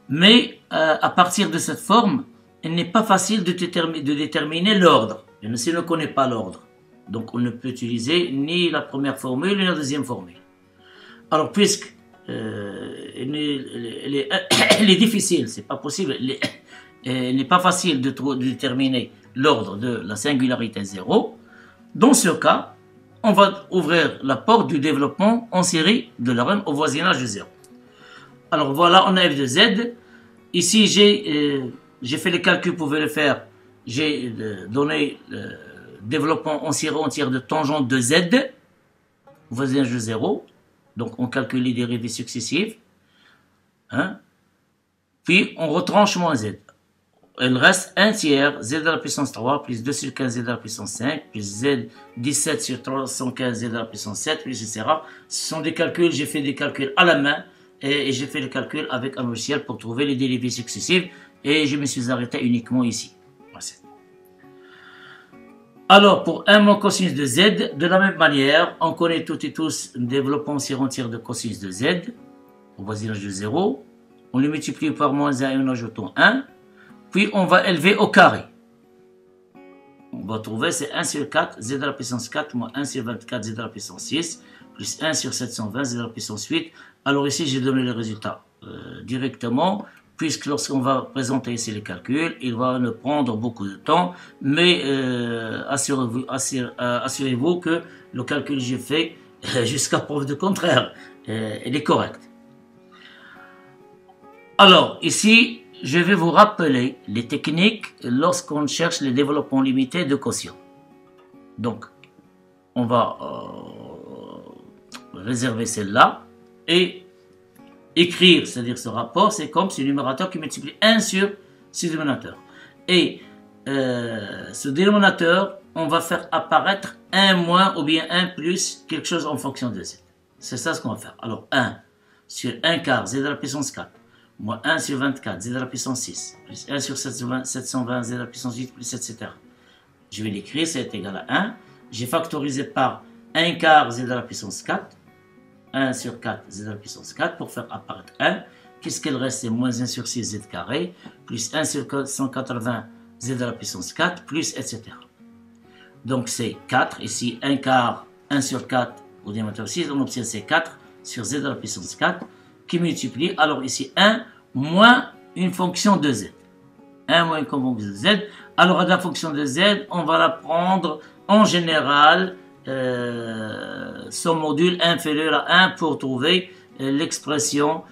Mais à partir de cette forme, il n'est pas facile de déterminer l'ordre. Si on ne connaît pas l'ordre, donc on ne peut utiliser ni la première formule ni la deuxième formule. Alors, puisque elle est difficile, c'est pas possible, il n'est pas facile de déterminer l'ordre de la singularité 0. Dans ce cas, on va ouvrir la porte du développement en série de Lorentz au voisinage de 0. Alors voilà, on a f de z. Ici, j'ai fait les calculs, vous pouvez le faire. J'ai donné le développement en série entière de tangente de z, voisinage de 0. Donc on calcule les dérivées successives. Hein? Puis on retranche moins z. Il reste 1 tiers z à la puissance 3 plus 2 sur 15 z à la puissance 5 plus z 17 sur 315 z à la puissance 7 plus etc. Ce sont des calculs, j'ai fait des calculs à la main et j'ai fait le calcul avec un logiciel pour trouver les dérivées successives et je me suis arrêté uniquement ici. Voici. Alors pour un mot cosinus de z, de la même manière, on connaît toutes et tous le développement série entière de cosinus de z au voisinage de 0. On le multiplie par moins 1 et en ajoutant 1. Puis on va élever au carré. On va trouver c'est 1 sur 4 z à la puissance 4 moins 1 sur 24 z à la puissance 6 plus 1 sur 720 z à la puissance 8. Alors ici j'ai donné le résultat directement puisque lorsqu'on va présenter ici les calculs, il va nous prendre beaucoup de temps, mais assurez-vous que le calcul que j'ai fait jusqu'à preuve du contraire, il est correct. Alors ici, je vais vous rappeler les techniques lorsqu'on cherche les développements limités de quotient. Donc, on va réserver celle-là et écrire, c'est-à-dire ce rapport, c'est comme ce numérateur qui multiplie 1 sur ce dénominateur. Et ce dénominateur, on va faire apparaître 1 moins ou bien 1 plus quelque chose en fonction de z. C'est ça ce qu'on va faire. Alors, 1 sur 1 quart z à la puissance 4. Moins 1 sur 24, z à la puissance 6, plus 1 sur 720, z à la puissance 8, plus etc. Je vais l'écrire, c'est égal à 1. J'ai factorisé par 1 quart z à la puissance 4, 1 sur 4, z à la puissance 4, pour faire apparaître 1. Qu'est-ce qu'il reste? C'est moins 1 sur 6, z carré, plus 1 sur 180, z à la puissance 4, plus etc. Donc c'est 4, ici 1 quart, 1 sur 4, au dénominateur 6, on obtient c'est 4 sur z à la puissance 4, qui multiplie, alors ici 1 moins une fonction de z. 1 moins une fonction de z. Alors la fonction de z, on va la prendre en général son module inférieur à 1 pour trouver l'expression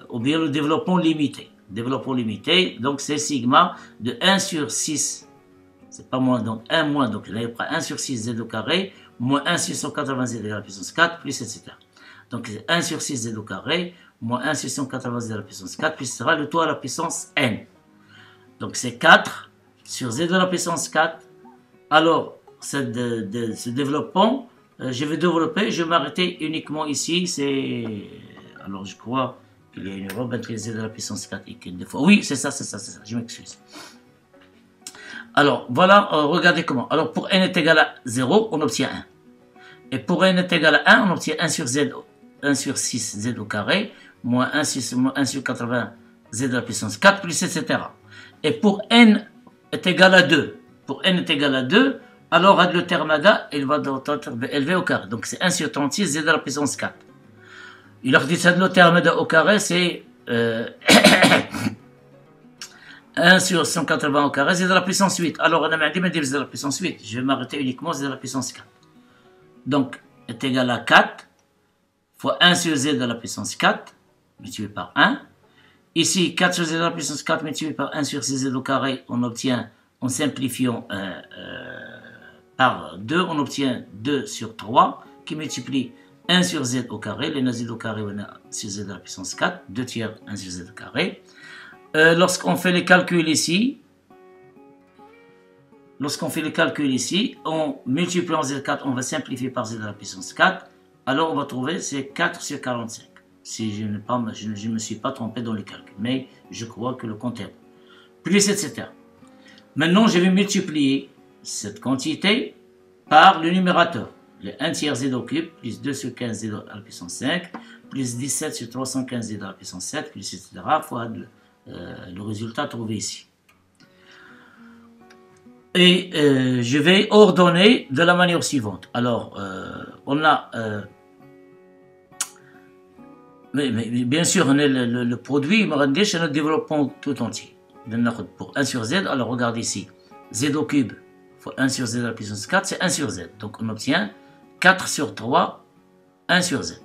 ou bien le développement limité. Développement limité, donc c'est sigma de 1 sur 6. C'est pas moins, donc 1 moins, donc là il prend 1 sur 6 z au carré, moins 1 sur 180 z à la puissance 4, plus etc. Donc 1 sur 6 z au carré, moins 1 sur 180 z à la puissance 4, puis ce sera le tout à la puissance n. Donc c'est 4 sur z à la puissance 4. Alors, ce développement, je vais développer, je vais m'arrêter uniquement ici. Alors je crois qu'il y a une erreur entre z à la puissance 4 et 2 fois. Oui, c'est ça, je m'excuse. Alors, voilà, regardez comment. Alors, pour n est égal à 0, on obtient 1. Et pour n est égal à 1, on obtient 1 sur z, 1 sur 6 z au carré, moins 1 sur 80 z à la puissance 4, plus etc. Et pour n est égal à 2, alors le terme ADA, il va être élevé au carré. Donc c'est 1 sur 36 z à la puissance 4. Il leur dit ça le terme ADA au carré, c'est 1 sur 180 au carré, z à la puissance 8. Alors on a dit z à la puissance 8. Je vais m'arrêter uniquement z à la puissance 4. Donc, est égal à 4 fois 1 sur z à la puissance 4, multiplié par 1. Ici, 4 sur z à la puissance 4 multiplié par 1 sur 6z au carré, on obtient, en simplifiant par 2, on obtient 2 sur 3, qui multiplie 1 sur z au carré. Les z au carré, on a sur z à la puissance 4, 2 tiers 1 sur z au carré. Lorsqu'on fait les calculs ici, on multiplie en z4, on va simplifier par z à la puissance 4. Alors on va trouver c'est 4 sur 45. Si je ne me suis pas trompé dans les calculs. Mais je crois que le compte est bon. Plus etc. Maintenant je vais multiplier cette quantité par le numérateur. Le 1 tiers z au cube plus 2 sur 15 z à la puissance 5 plus 17 sur 315 z à la puissance 7 plus etc. fois le résultat trouvé ici. Et je vais ordonner de la manière suivante. Alors, on a... mais bien sûr, on a le produit, il me rend chez notre développement tout entier. Pour 1 sur z, alors regardez ici. Z au cube fois 1 sur z à la puissance 4, c'est 1 sur z. Donc on obtient 4 sur 3, 1 sur z.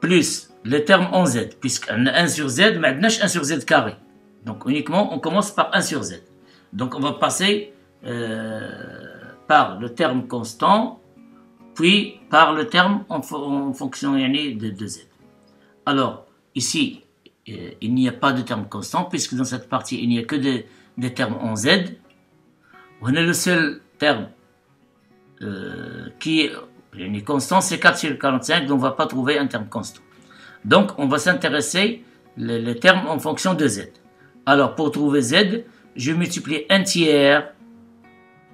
Plus le terme en z, puisqu'on a 1 sur z, mais on n'a 1 sur z carré. Donc uniquement, on commence par 1 sur z. Donc on va passer par le terme constant, puis par le terme en fonction de z. Alors, ici, il n'y a pas de terme constant, puisque dans cette partie, il n'y a que des termes en z. On a le seul terme qui est constant, c'est 4 sur 45, donc on ne va pas trouver un terme constant. Donc, on va s'intéresser les termes en fonction de z. Alors, pour trouver z, je multiplie 1 tiers,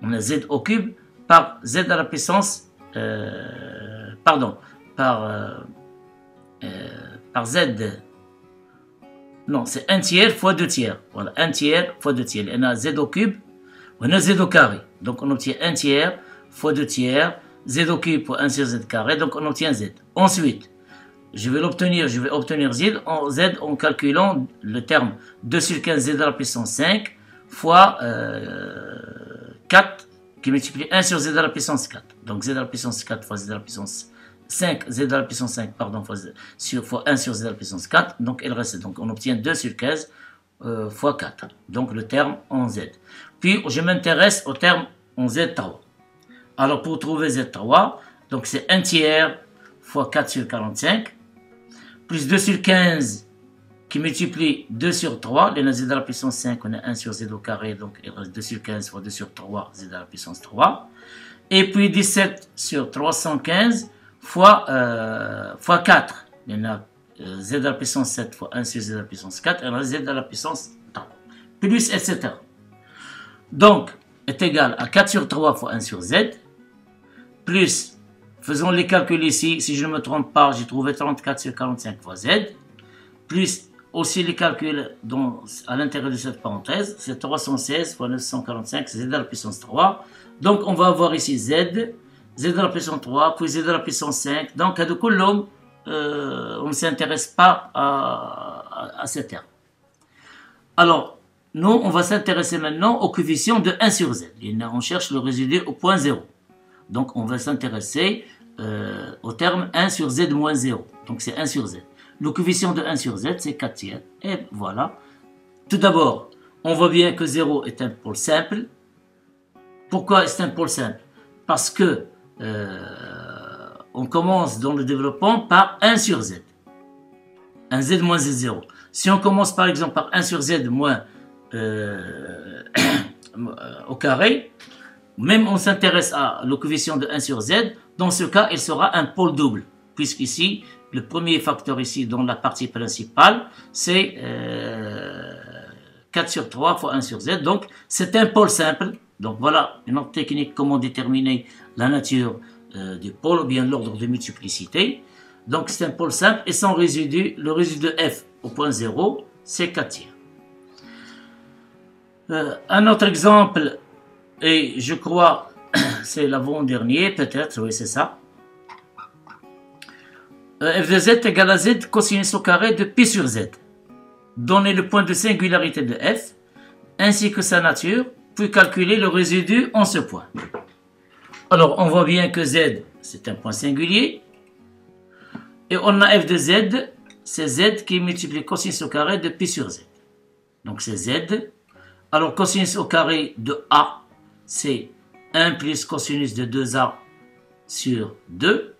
on a z au cube, par z à la puissance, par z. Non, c'est 1 tiers fois 2 tiers. Voilà, 1 tiers fois 2 tiers. On a z au cube, on a z au carré. Donc, on obtient 1 tiers fois 2 tiers, z au cube fois 1 sur z carré, donc on obtient z. Ensuite, je vais obtenir z en calculant le terme 2 sur 15 z à la puissance 5 fois 4 qui multiplie 1 sur z à la puissance 4. Donc z à la puissance 4 fois z à la puissance 5, z à la puissance 5, pardon, fois 1 sur z à la puissance 4. Donc il reste, donc on obtient 2 sur 15 fois 4. Donc le terme en z. Puis je m'intéresse au terme en z3. Alors pour trouver z3, donc c'est 1 tiers fois 4 sur 45, plus 2 sur 15 qui multiplie 2 sur 3, les z à la puissance 5, on a 1 sur z au carré, donc il reste 2 sur 15 fois 2 sur 3, z à la puissance 3. Et puis 17 sur 315 fois 4, il y a z à la puissance 7 fois 1 sur z à la puissance 4, et z à la puissance 3, plus etc. Donc, est égal à 4 sur 3 fois 1 sur z, plus, faisons les calculs ici, si je ne me trompe pas, j'ai trouvé 34 sur 45 fois z, plus aussi les calculs à l'intérieur de cette parenthèse, c'est 316 fois 945, z à la puissance 3. Donc on va avoir ici z à la puissance 3, puis z à la puissance 5. Donc à de Coulomb, on ne s'intéresse pas à ces termes. Alors, nous, on va s'intéresser maintenant au coefficient de 1 sur z. Et là, on cherche le résidu au point 0. Donc on va s'intéresser au terme 1 sur z moins 0. Donc c'est 1 sur z. Le coefficient de 1 sur z, c'est 4 tiers. Et voilà. Tout d'abord, on voit bien que 0 est un pôle simple. Pourquoi est-ce un pôle simple? Parce que on commence dans le développement par 1 sur z. Un z moins z0. Si on commence par exemple par 1 sur z moins au carré, même on s'intéresse à le coefficient de 1 sur z, dans ce cas, il sera un pôle double. Puisqu'ici, le premier facteur ici dans la partie principale, c'est 4 sur 3 fois 1 sur z. Donc, c'est un pôle simple. Donc, voilà une autre technique comment déterminer la nature du pôle ou bien l'ordre de multiplicité. Donc, c'est un pôle simple et son résidu, le résidu de f au point 0, c'est 4 tiers. Un autre exemple, et je crois c'est l'avant-dernier, peut-être, oui, c'est ça. F de z égale à z cosinus au carré de pi sur z. Donnez le point de singularité de f, ainsi que sa nature, puis calculer le résidu en ce point. Alors, on voit bien que z, c'est un point singulier. Et on a f de z, c'est z qui multiplie cosinus au carré de pi sur z. Donc, c'est z. Alors, cosinus au carré de a, c'est 1 plus cosinus de 2a sur 2.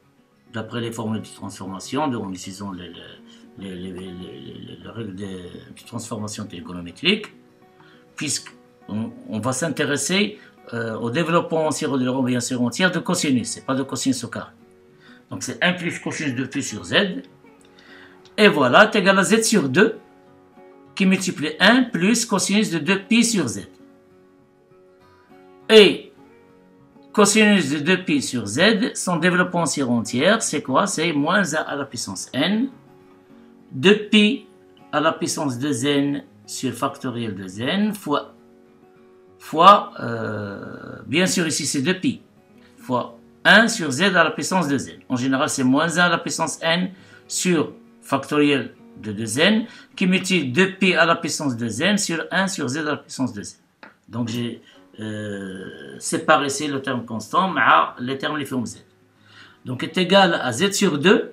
D'après les formules de transformation, donc nous utilisons les règles de transformation trigonométrique, puisqu'on va s'intéresser au développement entier de la rhombe bien sûr entière de cosinus, c'est pas de cosinus au carré. Donc c'est 1 plus cosinus de pi sur z, et voilà, c'est égal à z sur 2, qui multiplie 1 plus cosinus de 2pi sur z. Et cosinus de 2pi sur z, son développement sur entière, c'est quoi? C'est moins a à la puissance n, 2pi à la puissance de n sur factoriel de n, fois bien sûr ici c'est 2pi, fois 1 sur z à la puissance de n. En général, c'est moins 1 à la puissance n sur factoriel de 2n, qui multiplie 2pi à la puissance de n sur 1 sur z à la puissance de n. Donc j'ai séparer ici le terme constant mais les termes les formes z. Donc est égal à z sur 2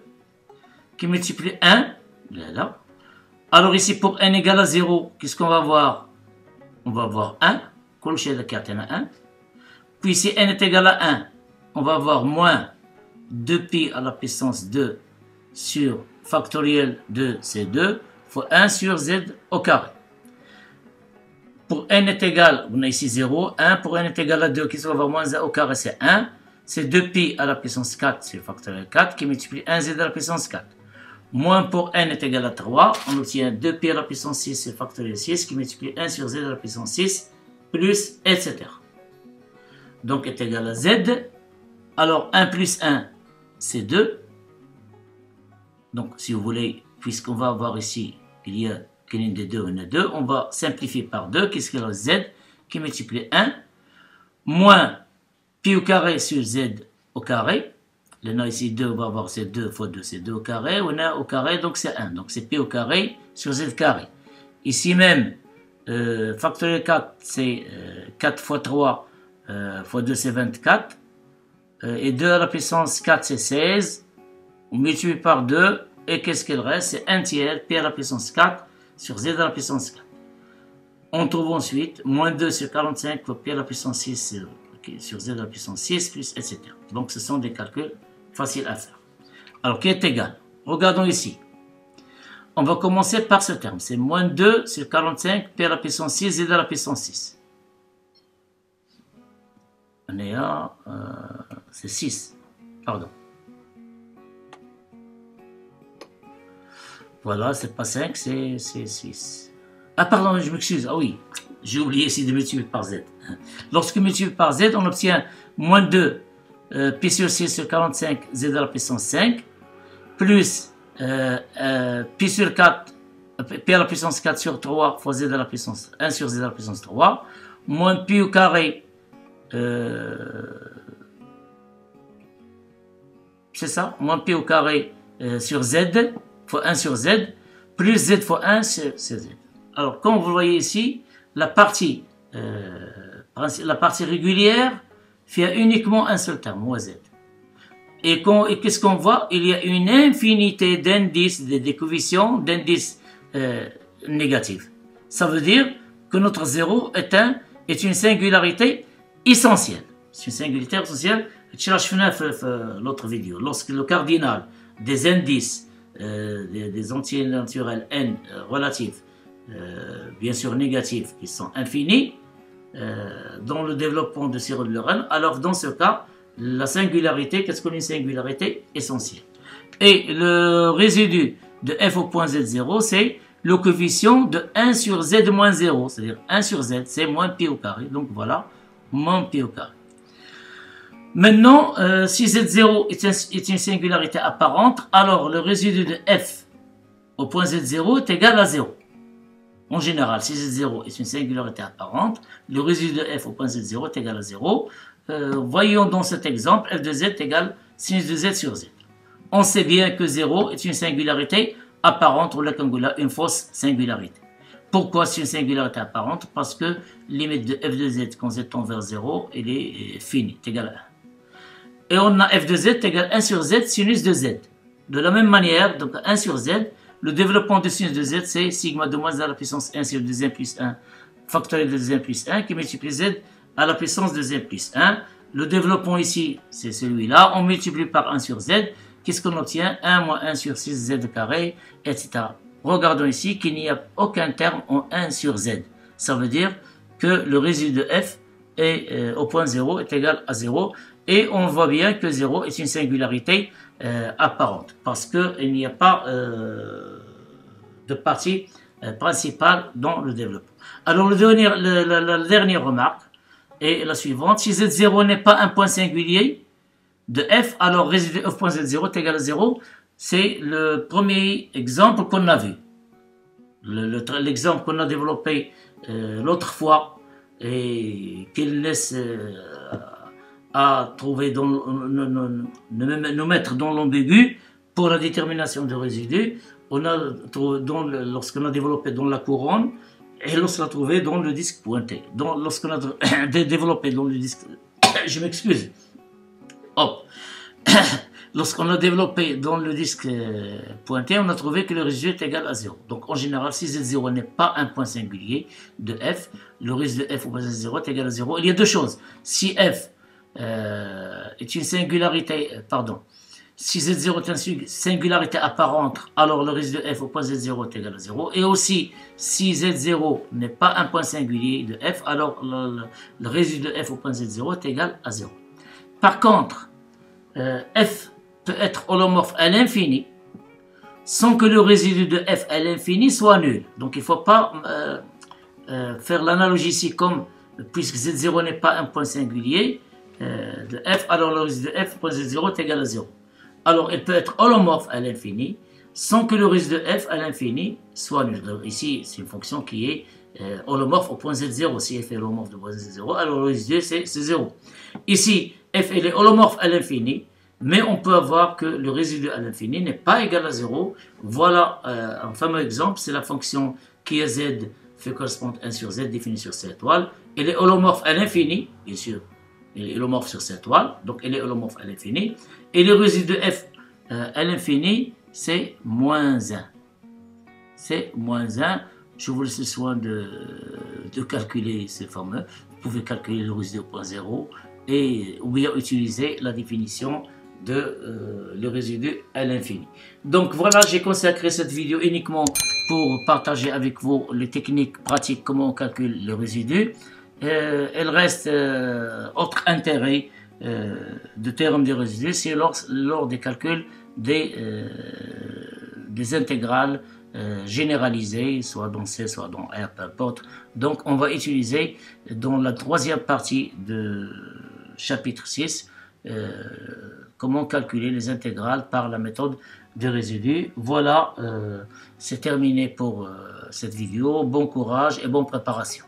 qui multiplie 1, là. Alors ici, pour n égale à 0, qu'est-ce qu'on va voir? On va voir 1, كل شيء ذكرتنا 1. Puis si n est égal à 1, on va avoir moins 2pi à la puissance 2 sur factoriel de C2 fois 1 sur z au carré. Pour n est égal, on a ici 0, 1, pour n est égal à 2, qu'est-ce qu'on va avoir? Moins z au carré, c'est 1. C'est 2pi à la puissance 4 sur factoriel 4 qui multiplie 1z à la puissance 4. Moins pour n est égal à 3, on obtient 2pi à la puissance 6 sur factoriel 6 qui multiplie 1 sur z à la puissance 6, plus, etc. Donc est égal à z. Alors 1 plus 1, c'est 2. Donc si vous voulez, puisqu'on va avoir ici, il y a qu'une des deux, on a 2, on va simplifier par 2. Qu'est-ce qu'il y a? Z qui multiplie 1, moins pi au carré sur z au carré. On a ici 2, on va avoir c'est 2 fois 2, c'est 2 au carré. On a au carré, donc c'est 1. Donc c'est pi au carré sur z carré. Ici même, factoriel 4, c'est 4 fois 3 fois 2, c'est 24. Et 2 à la puissance 4, c'est 16. On multiplie par 2. Et qu'est-ce qu'il reste? C'est 1 tiers pi à la puissance 4 sur z à la puissance 4. On trouve ensuite moins 2 sur 45 fois pi à la puissance 6 sur z à la puissance 6, plus, etc. Donc ce sont des calculs faciles à faire. Alors qui est égal? Regardons ici. On va commencer par ce terme. C'est moins 2 sur 45 pi à la puissance 6 z à la puissance 6. On est à... c'est 6. Pardon. Voilà, c'est pas 5, c'est 6. Ah pardon, je m'excuse. Ah oui, j'ai oublié ici de multiplier par z. Lorsque multiplié par z, on obtient moins 2 pi sur 6 sur 45 z à la puissance 5, plus pi sur 4, pi à la puissance 4 sur 3 fois z à la puissance 1 sur z à la puissance 3, moins pi au carré, c'est ça, moins pi au carré sur z, fois 1 sur z, plus z fois 1 sur z. Alors, comme vous le voyez ici, la partie régulière fait uniquement un seul terme, moins z. Et qu'est-ce qu'on voit? Il y a une infinité d'indices, des coefficients, d'indices négatifs. Ça veut dire que notre 0 est une singularité essentielle. C'est une singularité essentielle. Je l'ai fait dans l'autre vidéo. Lorsque le cardinal des indices des entiers naturels n relatifs, bien sûr négatifs, qui sont infinis, dans le développement de Cyril de Lorraine, alors dans ce cas, la singularité, qu'est-ce qu'on est une singularité essentielle? Et le résidu de f au point z0, c'est le coefficient de 1 sur z moins 0, c'est-à-dire 1 sur z, c'est moins pi au carré. Donc voilà, moins pi au carré. Maintenant, si z0 est une singularité apparente, alors le résidu de f au point z0 est égal à 0. En général, si z0 est une singularité apparente, le résidu de f au point z0 est égal à 0. Voyons dans cet exemple, f de z égale sinus de z sur z. On sait bien que 0 est une singularité apparente, ou une fausse singularité. Pourquoi c'est une singularité apparente? Parce que limite de f de z quand z tend vers 0, elle est finie, est égale à 1. Et on a f de z égale 1 sur z sinus de z. De la même manière, donc 1 sur z, le développement de sinus de z, c'est sigma de moins z à la puissance 1 sur 2n plus 1, factoriel de 2n plus 1, qui multiplie z à la puissance de z plus 1. Le développement ici, c'est celui-là. On multiplie par 1 sur z. Qu'est-ce qu'on obtient? 1 moins 1 sur 6z carré, etc. Regardons ici qu'il n'y a aucun terme en 1 sur z. Ça veut dire que le résidu de f est, au point 0 est égal à 0. Et on voit bien que 0 est une singularité apparente, parce qu'il n'y a pas de partie principale dans le développement. Alors la dernière remarque est la suivante. Si z0 n'est pas un point singulier de f, alors résidu de f.z0 est égal à 0. C'est le premier exemple qu'on a vu. L'exemple qu'on a développé l'autre fois et qu'il laisse à trouver nous mettre dans l'ambigu pour la détermination de résidu. On a lorsqu'on a développé dans la couronne et lorsqu'on a trouvé dans le disque pointé. Lorsqu'on a développé dans le disque, je m'excuse. Hop. Lorsqu'on a développé dans le disque pointé, on a trouvé que le résidu est égal à 0. Donc en général, si Z0 n'est pas un point singulier de f, le résidu de f au point Z0 est égal à 0. Il y a deux choses. Si f est une singularité, si Z0 est une singularité apparente, alors le résidu de f au point Z0 est égal à 0. Et aussi, si Z0 n'est pas un point singulier de f, alors le résidu de f au point Z0 est égal à 0. Par contre, f peut être holomorphe à l'infini sans que le résidu de f à l'infini soit nul. Donc il ne faut pas faire l'analogie ici comme, puisque Z0 n'est pas un point singulier de f, alors le résidu de f au point Z0 est égal à 0. Alors, elle peut être holomorphe à l'infini sans que le résidu de f à l'infini soit nul. Donc, ici, c'est une fonction qui est holomorphe au point Z0. Si f est holomorphe au point Z0, alors le résidu c'est 0. Ici, f elle est holomorphe à l'infini, mais on peut avoir que le résidu à l'infini n'est pas égal à 0. Voilà un fameux exemple, c'est la fonction qui est z fait correspondre 1 sur z définie sur C étoile. Elle est holomorphe à l'infini, bien sûr. Elle est holomorphe sur cette toile, donc elle est holomorphe à l'infini. Et le résidu de f à l'infini, c'est moins 1. C'est moins 1. Je vous laisse le soin de calculer ces fameux. Vous pouvez calculer le résidu au point 0 ou bien utiliser la définition de le résidu à l'infini. Donc voilà, j'ai consacré cette vidéo uniquement pour partager avec vous les techniques pratiques, comment on calcule le résidu. Elle reste autre intérêt de théorème des résidus, c'est lors des calculs des intégrales généralisées, soit dans C, soit dans R, peu importe. Donc on va utiliser dans la troisième partie de chapitre 6 comment calculer les intégrales par la méthode des résidus. Voilà, c'est terminé pour cette vidéo. Bon courage et bonne préparation.